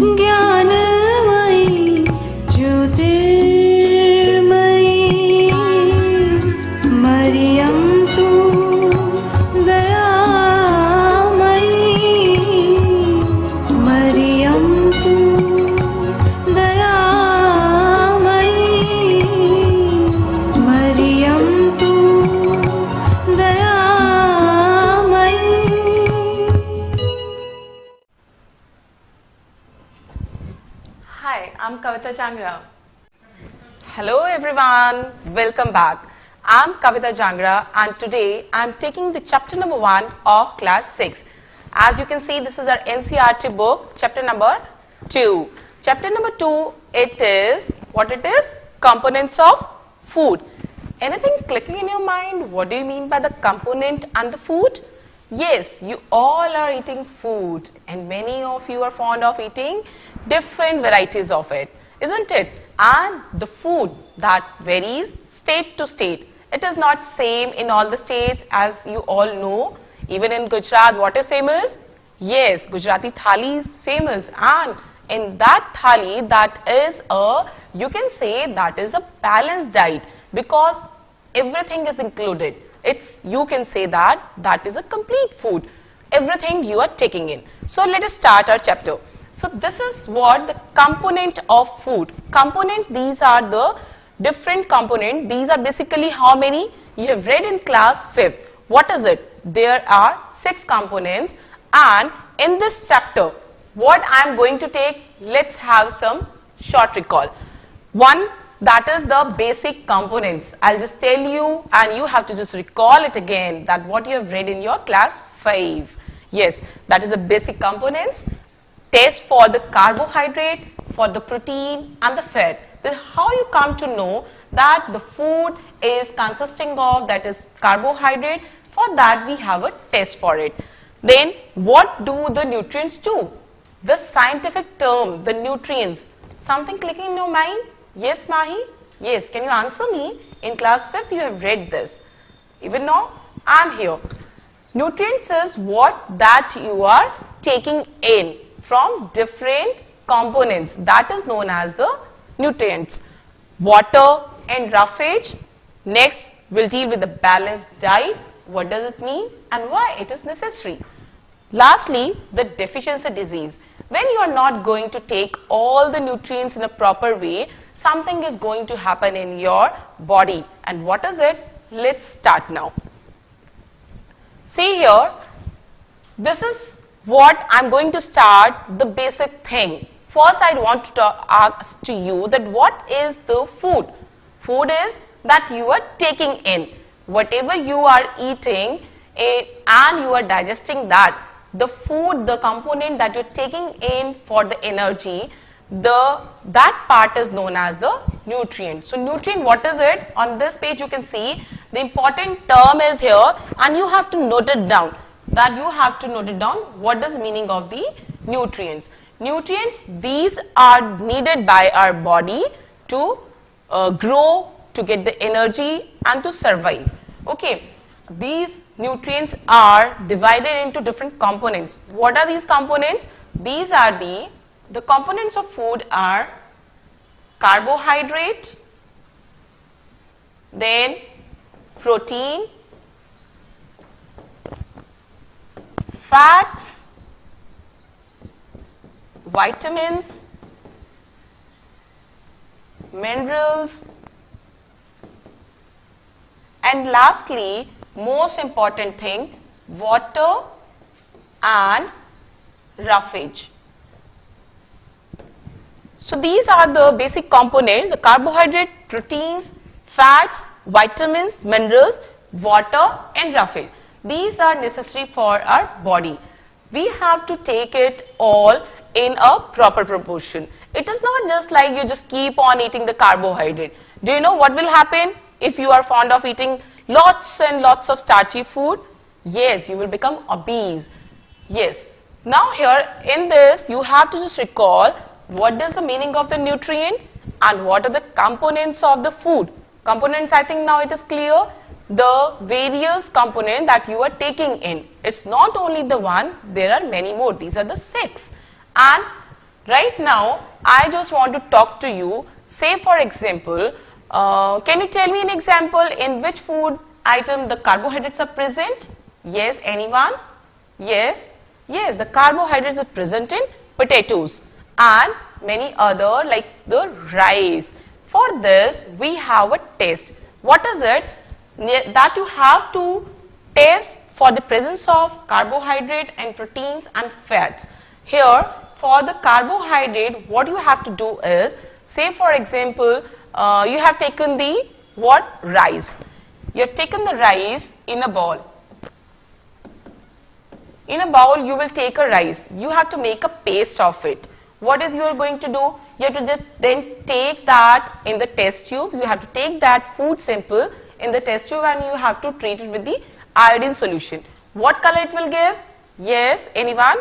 ज्ञानमयी ज्योतिर्मयी मरियं तु दयामयी मरियं तु दयामयी मरियं तु दयामयी. Hi, I'm Kavita Jangra. Hello everyone, welcome back. I'm Kavita Jangra and today I'm taking the chapter number 1 of class 6. As you can see, this is our NCERT book, chapter number 2. Chapter number 2, it is, what it is? Components of food. Anything clicking in your mind? What do you mean by the component and the food? Yes, you all are eating food and many of you are fond of eating different varieties of it, isn't it? And the food that varies state to state. It is not same in all the states, as you all know. Even in Gujarat, what is famous? Yes, Gujarati thali is famous, and in that thali, that is you can say that is a balanced diet because everything is included. You can say that is a complete food. Everything you are taking in. So let us start our chapter. So this is what the component of food. Components, these are the different components. These are basically how many? You have read in class 5th. What is it? There are 6 components, and in this chapter, what I am going to take, let's have some short recall. One, that is the basic components. I'll just tell you and you have to just recall it again, that what you have read in your class 5. Yes, that is the basic components. Test for the carbohydrate, for the protein and the fat. Then how you come to know that the food is consisting of, that is carbohydrate. For that we have a test for it. Then what do the nutrients do? The scientific term, the nutrients. Something clicking in your mind? Yes, Mahi? Yes, can you answer me? In class 5th you have read this. Even now, I am here. Nutrients is what that you are taking in from different components. That is known as the nutrients. Water and roughage. Next, we'll deal with the balanced diet. What does it mean and why it is necessary? Lastly, the deficiency disease. When you are not going to take all the nutrients in a proper way, something is going to happen in your body. And what is it? Let's start now. See here, this is what I'm going to start, the basic thing. First, I want to ask to you that what is the food? Food is that you are taking in. Whatever you are eating and you are digesting that, the food, the component that you're taking in for the energy, that part is known as the nutrient. So nutrient, what is it? On this page you can see the important term is here, and you have to note it down. That you have to note it down. What is the meaning of the nutrients? Nutrients, these are needed by our body to grow, to get the energy and to survive. Okay, these nutrients are divided into different components. What are these components? These are the components of food are carbohydrate, then protein, fats, vitamins, minerals, and lastly, most important thing, water and roughage. So these are the basic components: the carbohydrate, proteins, fats, vitamins, minerals, water and roughage. These are necessary for our body. We have to take it all in a proper proportion. It is not just like you just keep on eating the carbohydrate. Do you know what will happen if you are fond of eating lots and lots of starchy food? Yes, you will become obese. Yes. Now here in this you have to just recall what is the meaning of the nutrient and what are the components of the food. Components, I think now it is clear. The various components that you are taking in. It's not only the one, there are many more. These are the 6. And Right now, I just want to talk to you. Say for example, can you tell me an example in which food item the carbohydrates are present? Yes, anyone? Yes, yes, the carbohydrates are present in potatoes and many other like the rice. For this, we have a test. What is it? That you have to test for the presence of carbohydrate and proteins and fats. Here, for the carbohydrate, what you have to do is, say for example, you have taken the rice. You have taken the rice in a bowl. In a bowl, you will take a rice. You have to make a paste of it. What is you are going to do? You have to just then take that in the test tube. You have to take that food sample in the test tube and you have to treat it with the iodine solution. What color it will give? Yes, anyone?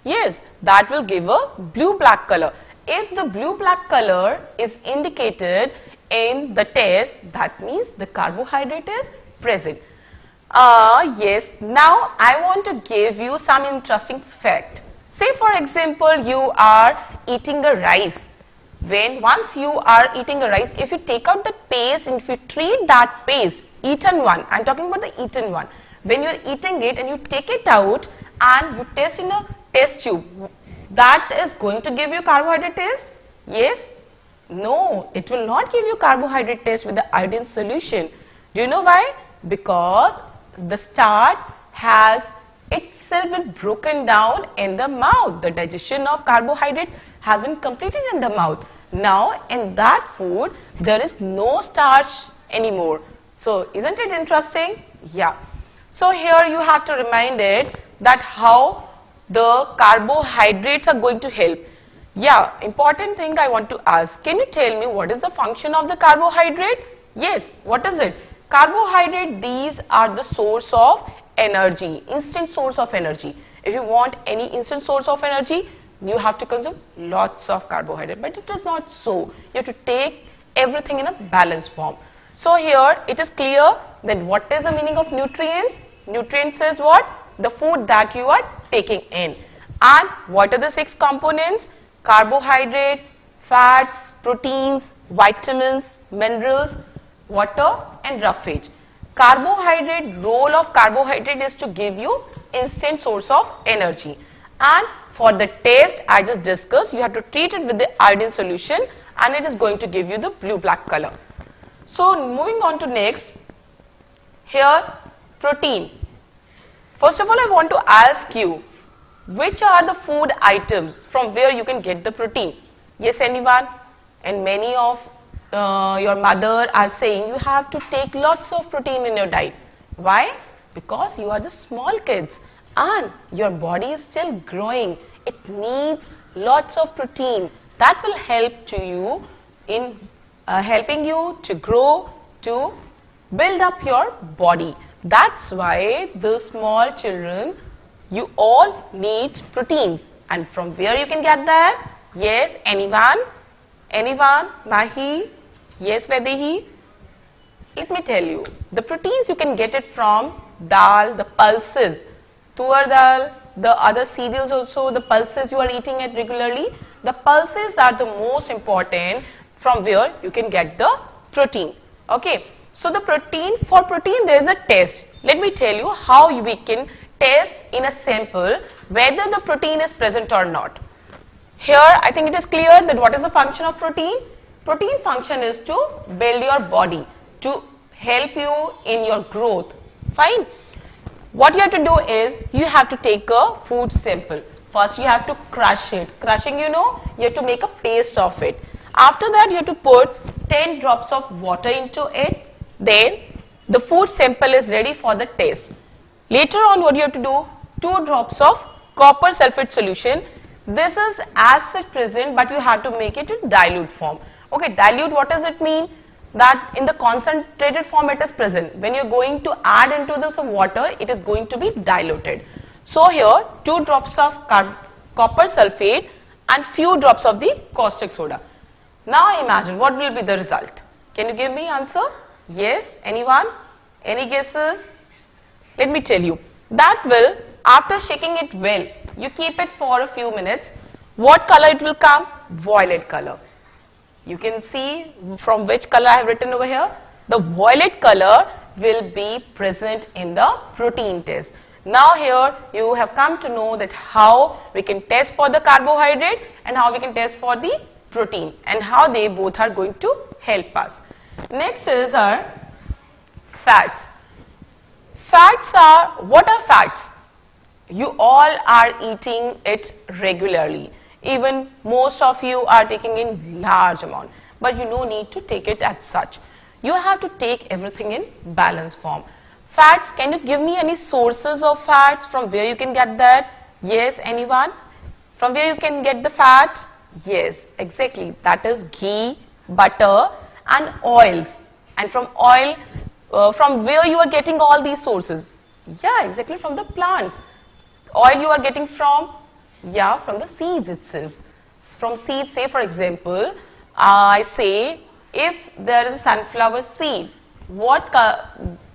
Yes, that will give a blue-black color. If the blue-black color is indicated in the test, that means the carbohydrate is present. Yes, now I want to give you some interesting fact. Say for example, you are eating a rice. Once you are eating a rice, if you take out the paste and if you treat that paste, eaten one, I am talking about the eaten one. When you are eating it and you take it out and you test in a test tube, that is going to give you carbohydrate taste? Yes? No, it will not give you carbohydrate taste with the iodine solution. Do you know why? Because the starch has itself been broken down in the mouth. The digestion of carbohydrates has been completed in the mouth. Now in that food there is no starch anymore. So isn't it interesting? Yeah. So here you have to remind it that how the carbohydrates are going to help. Yeah, important thing I want to ask. Can you tell me what is the function of the carbohydrate? Yes, what is it? Carbohydrate, these are the source of energy, instant source of energy. If you want any instant source of energy, you have to consume lots of carbohydrate, but it is not so. You have to take everything in a balanced form. So here it is clear that what is the meaning of nutrients? Nutrients is what? The food that you are taking in. And what are the 6 components? Carbohydrate, fats, proteins, vitamins, minerals, water and roughage. Role of carbohydrate is to give you instant source of energy. And for the taste I just discussed, you have to treat it with the iodine solution and it is going to give you the blue-black color. So moving on to next, here protein. First of all, I want to ask you, which are the food items from where you can get the protein? Yes, anyone? And many of your mother are saying you have to take lots of protein in your diet. Why? Because you are the small kids and your body is still growing. It needs lots of protein. That will help to you in helping you to grow, to build up your body. That's why the small children, you all need proteins. And from where you can get that? Yes, anyone? Anyone? Mahi? Yes, Vedehi? Let me tell you, the proteins you can get it from dal, the pulses, tur dal, the other cereals also, the pulses you are eating it regularly. The pulses are the most important from where you can get the protein. Okay, so the protein, for protein there is a test. Let me tell you how we can test in a sample whether the protein is present or not. Here I think it is clear that what is the function of protein? Protein function is to build your body, to help you in your growth. Fine. What you have to do is, you have to take a food sample. First you have to crush it. Crushing, you know, you have to make a paste of it. After that you have to put 10 drops of water into it. Then the food sample is ready for the test. Later on what you have to do, 2 drops of copper sulfate solution. This is acid present, but you have to make it in dilute form. Okay, dilute, what does it mean? That in the concentrated form it is present. When you are going to add into this water, it is going to be diluted. So here 2 drops of copper sulfate and few drops of the caustic soda. Now imagine what will be the result. Can you give me answer? Yes, anyone? Any guesses? Let me tell you. That will, after shaking it well, you keep it for a few minutes. what color it will come? Violet color. You can see from which color I have written over here. The violet color will be present in the protein test. Now here you have come to know that how we can test for the carbohydrate and how we can test for the protein and how they both are going to help us. Next is our fats. Fats are, what are fats? You all are eating it regularly. Even most of you are taking in large amount, but you no need to take it as such. You have to take everything in balanced form. Fats, can you give me any sources of fats from where you can get that? Yes, anyone? From where you can get the fat? Yes, exactly. That is ghee, butter and oils. And from oil, from where you are getting all these sources? Yeah, exactly, from the plants. Oil you are getting from? Yeah, from the seeds itself. From seeds, say for example, I say if there is a sunflower seed, what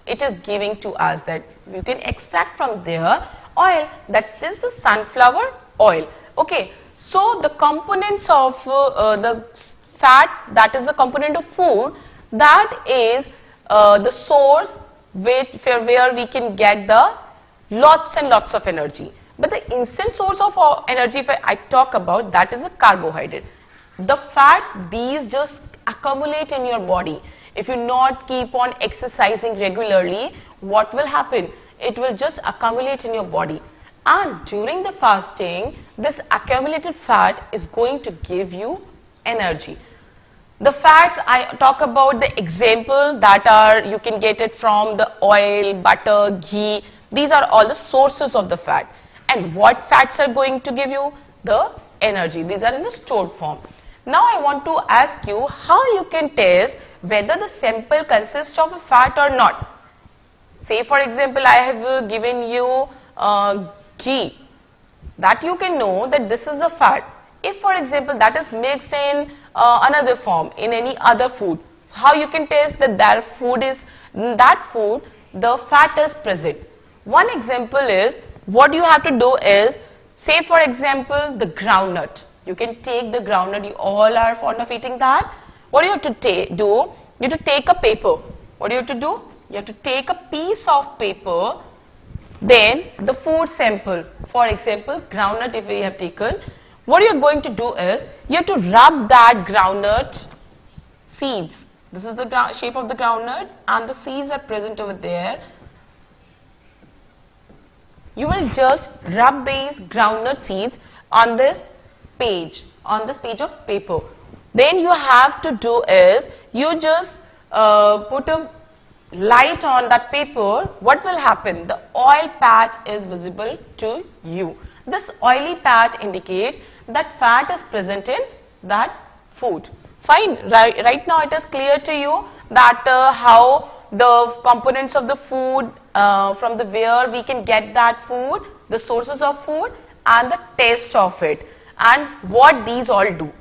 it is giving to us, that you can extract from there oil, that is the sunflower oil. Okay, so the components of the fat, that is the component of food, that is the source where we can get the lots and lots of energy. But the instant source of energy, if I talk about, that is a carbohydrate. The fats, these just accumulate in your body. If you not keep on exercising regularly, what will happen? It will just accumulate in your body. And during the fasting, this accumulated fat is going to give you energy. The fats, I talk about the example that are, you can get it from the oil, butter, ghee. These are all the sources of the fat. And what fats are going to give you? The energy. These are in the stored form. Now I want to ask you how you can test whether the sample consists of a fat or not. Say for example, I have given you ghee. That you can know that this is a fat. If for example that is mixed in another form, in any other food, how you can test that that food, the fat is present. One example is, what you have to do is, say for example the groundnut. You can take the groundnut, you all are fond of eating that. What do you have to do? You have to take a paper. What do you have to do? You have to take a piece of paper, then the food sample, for example groundnut if we have taken, what you are going to do is, you have to rub that groundnut seeds. This is the shape of the groundnut and the seeds are present over there. You will just rub these groundnut seeds on this page of paper. Then you have to do is, you just put a light on that paper. What will happen? The oil patch is visible to you. This oily patch indicates that fat is present in that food. Fine, right now it is clear to you that how the components of the food, from the where we can get that food, the sources of food and the taste of it, and what these all do.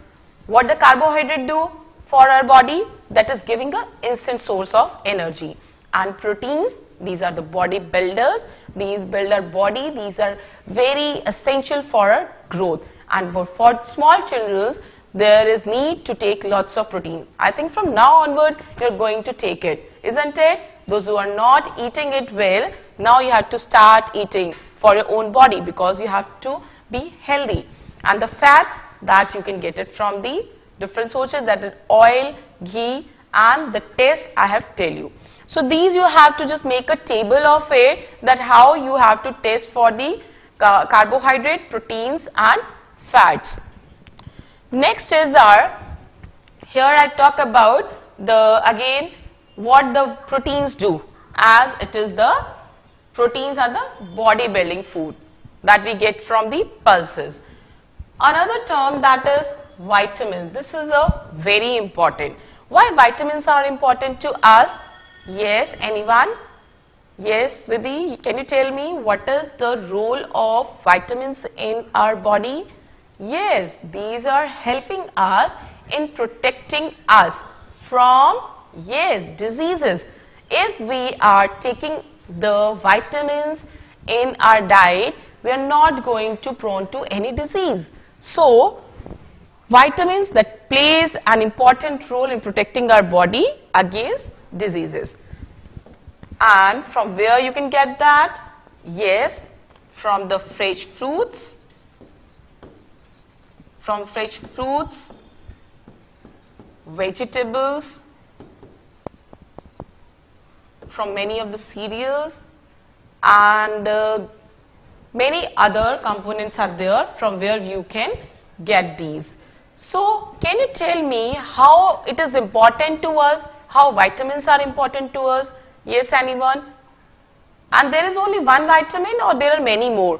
What the carbohydrate do for our body? That is giving an instant source of energy. And proteins, these are the body builders. These build our body. These are very essential for our growth. And for small children, there is need to take lots of protein. I think from now onwards, you're going to take it, isn't it? Those who are not eating it well, now you have to start eating for your own body, because you have to be healthy. And the fats, that you can get it from the different sources, that is oil, ghee, and the taste I have tell you. So these you have to just make a table of it, that how you have to test for the carbohydrate, proteins and fats. Next is here I talk about again what the proteins do, as it is the proteins are the body building food that we get from the pulses. Another term, that is vitamins. This is a very important. Why vitamins are important to us? Yes, anyone? Yes, Vidhi, can you tell me what is the role of vitamins in our body? Yes, these are helping us in protecting us from, yes, diseases. If we are taking the vitamins in our diet, we are not going to prone to any disease. So, vitamins that plays an important role in protecting our body against diseases. And from where you can get that? Yes, from the fresh fruits, vegetables, from many of the cereals, and many other components are there from where you can get these. So, can you tell me how it is important to us, how vitamins are important to us? Yes, anyone? And there is only one vitamin or there are many more?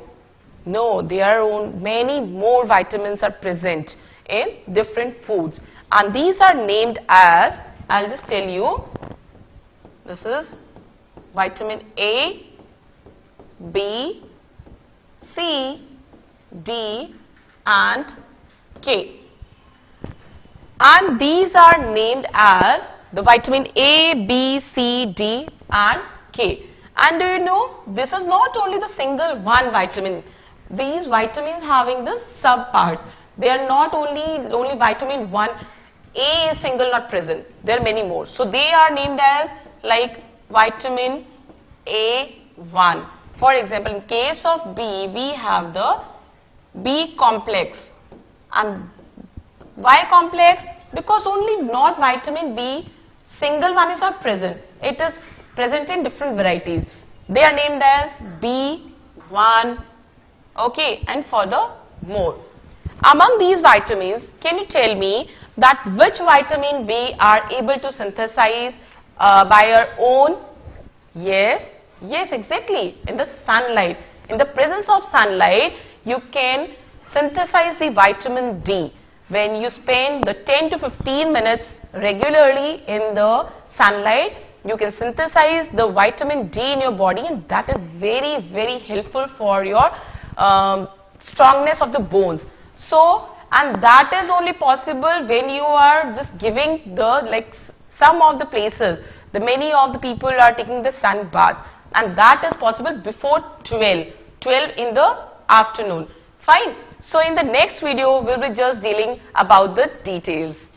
No, there are many more vitamins are present in different foods. And these are named as, I'll just tell you, this is vitamin A, B, C, D and K. And these are named as the vitamin A, B, C, D and K. And do you know, this is not only the single one vitamin. These vitamins having the subparts. They are not only vitamin 1, A is single not present. There are many more. So they are named as like vitamin A1. For example, in case of B, we have the B complex. And why complex? Because only not vitamin B, single one is not present. It is present in different varieties. They are named as B1, okay, and further more. Among these vitamins, can you tell me that which vitamin we are able to synthesize by our own? Yes, exactly, in the sunlight. In the presence of sunlight, you can synthesize the vitamin D. When you spend the 10 to 15 minutes regularly in the sunlight, you can synthesize the vitamin D in your body, and that is very, very helpful for your strongness of the bones. So, and that is only possible when you are just giving the, like some of the places, the many of the people are taking the sun bath, and that is possible before 12 in the afternoon. Fine. So in the next video, we'll be just dealing about the details.